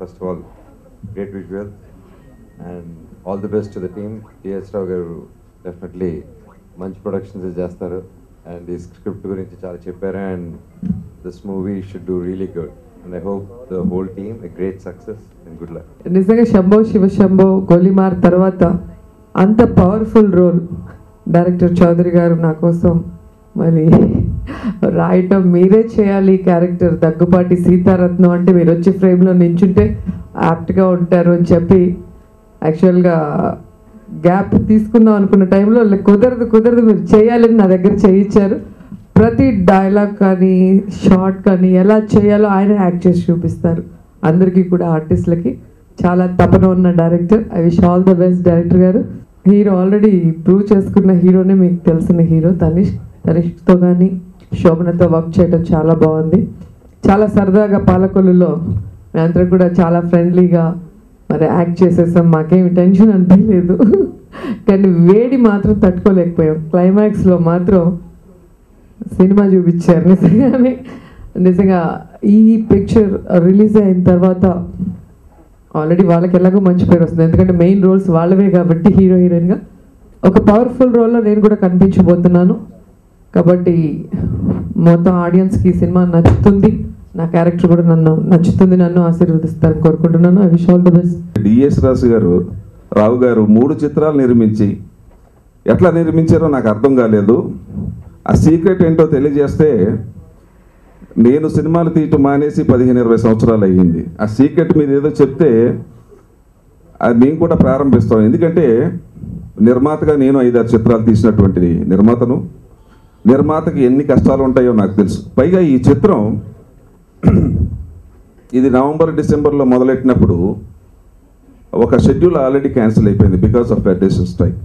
First of all great visual and all the best to the team. TS Rao garu definitely మంచి productions చేస్తారు and ఈ script గురించి చాలా చెప్పారు and this movie should do really good and I hope the whole team a great success and good luck. నిజంగా శంభో శివ శంభో గోలీమార్ తర్వాత అంత powerful role director Chowdary గారు నా కోసం మరి రాయటం, మీరే చేయాలి క్యారెక్టర్ దగ్గుపాటి సీతారత్నం అంటే మీరు వచ్చి ఫ్రేమ్లో నించుంటే యాప్ట్గా ఉంటారు అని చెప్పి యాక్చువల్గా గ్యాప్ తీసుకుందాం అనుకున్న టైంలో కుదరదు మీరు చేయాలని నా దగ్గర చేయించారు. ప్రతి డైలాగ్ కానీ షార్ట్ కానీ ఎలా చేయాలో ఆయన యాక్ట్ చేసి చూపిస్తారు. అందరికీ కూడా ఆర్టిస్టులకి చాలా తపన ఉన్న director. I wish all the best director గారు. హీరో ఆల్రెడీ ప్రూవ్ చేసుకున్న హీరోనే, మీకు తెలిసిన హీరో తనిష్తో కానీ శోభనతో వర్క్ చేయడం చాలా బాగుంది. చాలా సరదాగా పాలకొల్లులో మేమందరం కూడా చాలా ఫ్రెండ్లీగా మరి యాక్ట్ చేసేసాం. మాకేమి టెన్షన్ అనిపించలేదు, కానీ వేడి మాత్రం తట్టుకోలేకపోయాం. క్లైమాక్స్లో మాత్రం సినిమా చూపించారు. నిజంగా ఈ పిక్చర్ రిలీజ్ అయిన తర్వాత ఆల్రెడీ వాళ్ళకి ఎలాగో మంచి పేరు వస్తుంది, ఎందుకంటే మెయిన్ రోల్స్ వాళ్ళవే కాబట్టి. హీరో హీరోయిన్గా ఒక పవర్ఫుల్ రోల్లో నేను కూడా కనిపించబోతున్నాను కాబట్టి మొత్తం ఆడియన్స్కి ఈ సినిమా నచ్చుతుంది, నా క్యారెక్టర్ కూడా నచ్చుతుంది, నన్ను ఆశీర్వదిస్తారని కోరుకుంటున్నాను. I wish all the best. DS Rao garu 3 చిత్రాలు నిర్మించి ఎట్లా నిర్మించారో నాకు అర్థం కాలేదు. ఆ సీక్రెట్ ఏంటో తెలియజేస్తే, నేను సినిమాలు తీయటం మానేసి 15-20 సంవత్సరాలు అయ్యింది. ఆ సీక్రెట్ మీద ఏదో చెప్తే అది మేము కూడా ప్రారంభిస్తాం. ఎందుకంటే నిర్మాతగా నేను 5-6 చిత్రాలు తీసినటువంటి నిర్మాతకి ఎన్ని కష్టాలు ఉంటాయో నాకు తెలుసు. పైగా ఈ చిత్రం ఇది నవంబర్-డిసెంబర్లో మొదలెట్టినప్పుడు ఒక షెడ్యూల్ ఆల్రెడీ క్యాన్సిల్ అయిపోయింది because of federation strike.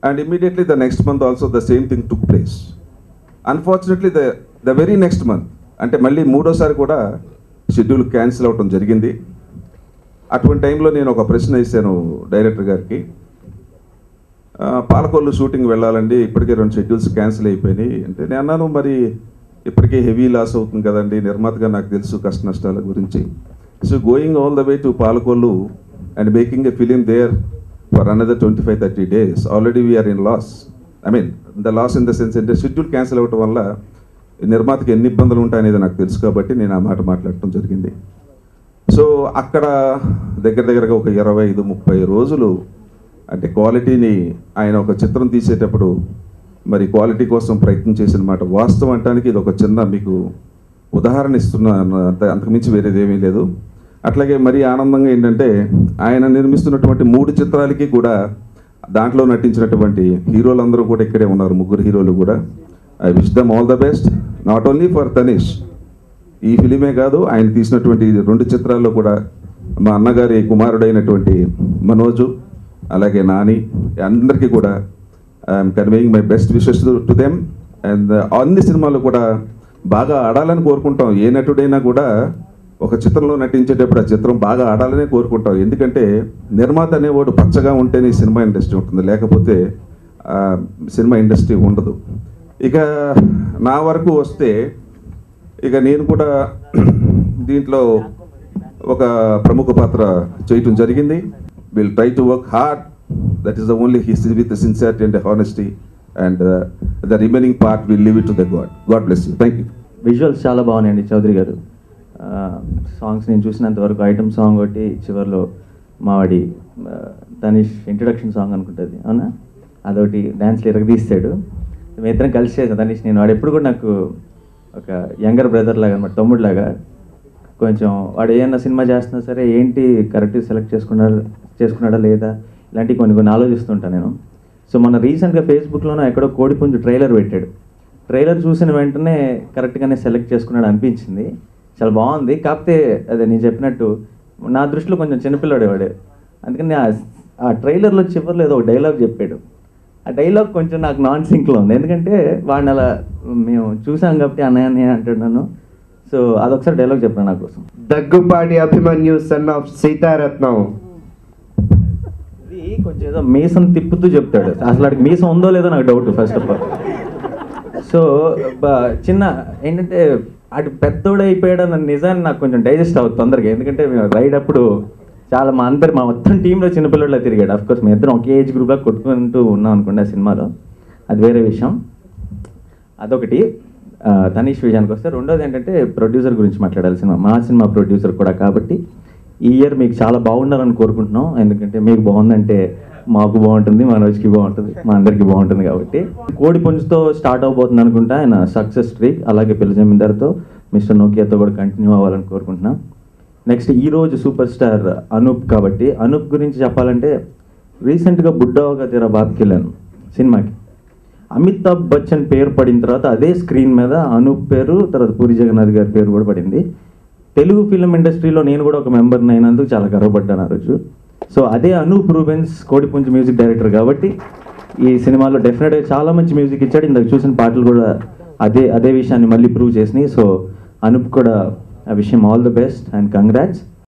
And immediately the next month also the same thing took place. Unfortunately the very next month, అంటే మళ్ళీ 3వ సారి కూడా షెడ్యూల్ క్యాన్సిల్ అవ్వటం జరిగింది. అటువంటి టైంలో నేను ఒక ప్రశ్న వేసాను డైరెక్టర్ గారికి, పాలకొల్లు షూటింగ్ వెళ్ళాలండి, ఇప్పటికే 2 షెడ్యూల్స్ క్యాన్సిల్ అయిపోయినాయి అంటే. నేను అన్నాను, మరి ఇప్పటికే హెవీ లాస్ అవుతుంది కదండి, నిర్మాతగా నాకు తెలుసు కష్ట నష్టాల గురించి. So going all the way to Palakollu and making a film there for another 25-30 days, already we're in loss. I mean the loss in the sense అంటే షెడ్యూల్ క్యాన్సిల్ అవ్వటం వల్ల నిర్మాతకి ఎన్ని ఇబ్బందులు ఉంటాయనేది నాకు తెలుసు కాబట్టి నేను ఆ మాట మాట్లాడటం జరిగింది. సో అక్కడ దగ్గరగా ఒక 25-30 రోజులు అంటే క్వాలిటీని ఆయన ఒక చిత్రం తీసేటప్పుడు మరి క్వాలిటీ కోసం ప్రయత్నం చేసిన మాట వాస్తవం అంటానికి ఇది ఒక చిన్న మీకు ఉదాహరణ ఇస్తున్నాను, అంతకుమించి వేరేది ఏమీ లేదు. అట్లాగే మరీ ఆనందంగా ఏంటంటే ఆయన నిర్మిస్తున్నటువంటి 3 చిత్రాలకి కూడా దాంట్లో నటించినటువంటి హీరోలందరూ కూడా ఇక్కడే ఉన్నారు, 3 హీరోలు కూడా. I wish them all the best, not only for Tanishq, ఈ ఫిలిమే కాదు ఆయన తీసినటువంటి 2 చిత్రాల్లో కూడా మా అన్నగారి కుమారుడైనటువంటి మనోజు అలాగే నాని అందరికీ కూడా I'm conveying my best wishes to them. And అన్ని సినిమాలు కూడా బాగా ఆడాలని కోరుకుంటాం. ఏ నటుడైనా కూడా ఒక చిత్రంలో నటించేటప్పుడు ఆ చిత్రం బాగా ఆడాలనే కోరుకుంటాం. ఎందుకంటే నిర్మాత అనేవాడు పచ్చగా ఉంటేనే సినిమా ఇండస్ట్రీ ఉంటుంది, లేకపోతే సినిమా ఇండస్ట్రీ ఉండదు. ఇక నా వరకు వస్తే ఇక నేను కూడా దీంట్లో ఒక ప్రముఖ పాత్ర చేయటం జరిగింది. Will try to work hard, that is the only history with sincerity and honesty, and the remaining part will leave it to the God bless you. Thank you. Visuals చాలా బాగున్నాయండి చౌదరి గారు. సాంగ్స్ నేను చూసినంత వరకు ఐటమ్ సాంగ్ ఒకటి చివరిలో మావాడి Tanishq introduction song అనుకుంటుంది, అవునా, అదొకటి డ్యాన్స్లో ఇరగదీస్తాడు. మేము ఇద్దరం కలిసి చేసాం తనిష్ నేను. వాడు ఎప్పుడు కూడా నాకు ఒక యంగర్ బ్రదర్ లాగా అనమాట, తమ్ముడు లాగా. కొంచెం వాడు ఏమన్నా సినిమా చేస్తున్నా సరే ఏంటి కరెక్ట్గా సెలెక్ట్ చేసుకున్నాడా లేదా ఇలాంటివి కొన్ని ఆలోచిస్తుంటాను నేను. సో మొన్న రీసెంట్గా ఫేస్బుక్లోనో ఎక్కడో కోడిపుంజు ట్రైలర్ పెట్టాడు. ట్రైలర్ చూసిన వెంటనే కరెక్ట్గానే సెలెక్ట్ చేసుకున్నాడు అనిపించింది. చాలా బాగుంది. కాకపోతే అదే నేను చెప్పినట్టు నా దృష్టిలో కొంచెం చిన్నపిల్లాడే వాడే. అందుకని ఆ ట్రైలర్లో చివరిలో ఏదో ఒక డైలాగ్ చెప్పాడు. ఆ డైలాగ్ కొంచెం నాకు నాన్ సింక్లో ఉంది, ఎందుకంటే వాడిని అలా మేము చూసాం కాబట్టి అన్నయ్య అంటున్నాను. సో అదొకసారి డైలాగ్ చెప్పాను నా కోసం. Daggubati Abhimanyu son of Seetharatnam. ఇది కొంచెం ఏదో మీసం తిప్పుతూ చెప్తాడు. అసలు వాడికి మీసం ఉందో లేదో నాకు doubt first of all. So చిన్న ఏంటంటే అటు పెద్దోడు అయిపోయాడన్న నిజాన్ని నాకు కొంచెం డైజెస్ట్ అవుతుంది తొందరగా. ఎందుకంటే మేము రైడ్ అప్పుడు చాలా మా మొత్తం టీంలో చిన్నపిల్లల్లో తిరిగాడు. అఫ్కోర్స్ మేము ఇద్దరం ఒకే ఏజ్ గ్రూప్లో కొట్టుకుంటూ ఉన్నాం అనుకోండి ఆ సినిమాలో, అది వేరే విషయం. అదొకటి. తనీష్ విజయానికి వస్తే రెండోది ఏంటంటే ప్రొడ్యూసర్ గురించి మాట్లాడాలి. మా సినిమా ప్రొడ్యూసర్ కూడా కాబట్టి ఈ ఇయర్ మీకు చాలా బాగుండాలని కోరుకుంటున్నాం. ఎందుకంటే మీకు బాగుందంటే మాకు బాగుంటుంది, మనోజ్కి బాగుంటుంది, మా అందరికీ బాగుంటుంది. కాబట్టి కోడి పుంజుతో స్టార్ట్ అవబోతుంది అనుకుంటా ఆయన సక్సెస్ స్ట్రీక్. అలాగే పెళ్లి జమీందార్తో, మిస్టర్ నోకియాతో కూడా కంటిన్యూ అవ్వాలని కోరుకుంటున్నాం. నెక్స్ట్ ఈరోజు సూపర్ స్టార్ అనూప్. కాబట్టి అనూప్ గురించి చెప్పాలంటే రీసెంట్గా బుడ్డాగా తెరా బాత్కి వెళ్ళాను సినిమాకి. అమితాబ్ బచ్చన్ పేరు పడిన తర్వాత అదే స్క్రీన్ మీద అనూప్ పేరు, తర్వాత పూరి జగన్నాథ్ గారి పేరు కూడా పడింది. తెలుగు ఫిల్మ్ ఇండస్ట్రీలో నేను కూడా ఒక మెంబర్ని అయినందుకు చాలా గర్వపడ్డాను ఆ రోజు. సో అదే అనూప్ రూబెన్స్ కోడిపుంజి మ్యూజిక్ డైరెక్టర్ కాబట్టి ఈ సినిమాలో డెఫినెట్గా చాలా మంచి మ్యూజిక్ ఇచ్చాడు. ఇందాక చూసిన పాటలు కూడా అదే విషయాన్ని మళ్ళీ ప్రూవ్ చేసినాయి. సో అనూప్ కూడా ఆ విషయం all the best and congrats.